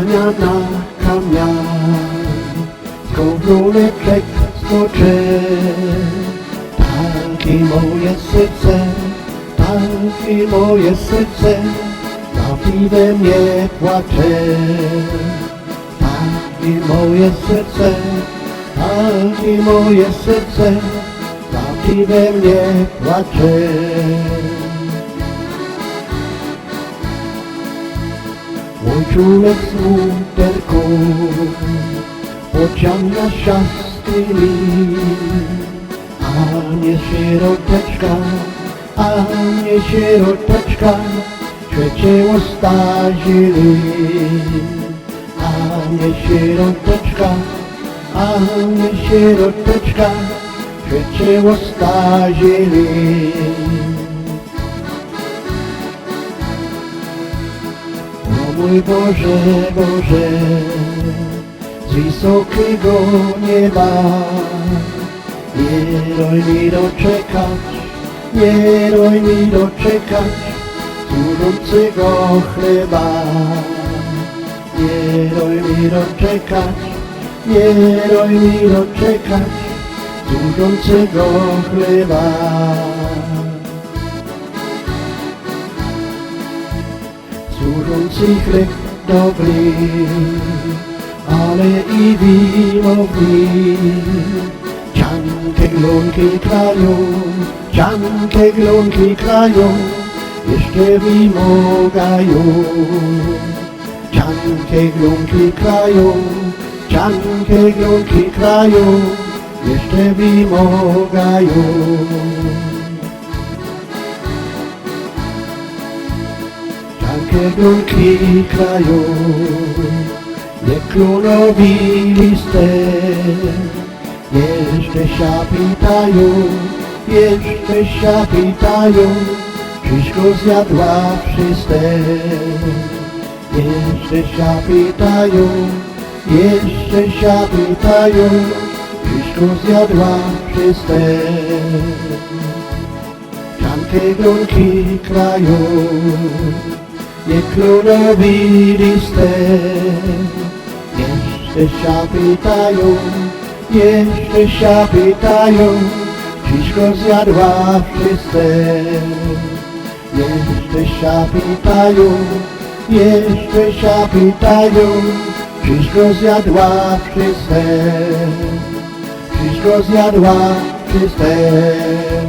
Ania na kamień, skowroneczek skoczy. Takie moje serce, takie moje serce, na piwem nie płacze. Takie moje serce, takie moje serce, na piwem nie płacze. Mój człowiek z luterką pociąga szasty a nie sieroteczka, a nie sieroteczka, trzeciego starzili. A nie sieroteczka, a nie sieroteczka, trzeciego starzili. O mój Boże, Boże, z wysokiego nieba, nie daj mi doczekać, nie daj mi doczekać służącego chleba. Nie daj mi doczekać, nie daj mi doczekać służącego chleba. Służący chleb dobry, ale i wino win. Ciankie glonki krają, ciankie glonki krają, jeszcze wymogają. Ciankie glonki krają, ciankie glonki krają, jeszcze wymogają. Ciankie glonki krają, jak klonowi listek. Jeszcze się pytają, jeszcze się pytają, czyśko zjadła wszystek. Jeszcze się pytają, jeszcze się pytają, czyśko zjadła wszystek. Ciankie glonki krają, jak klonowi listek. Jeszcze się pytają, jeszcze się pytają, czyśko zjadła wszystek. Jeszcze się pytają, jeszcze się pytają, czyśko zjadła wszystek. Czyśko zjadła wszystek.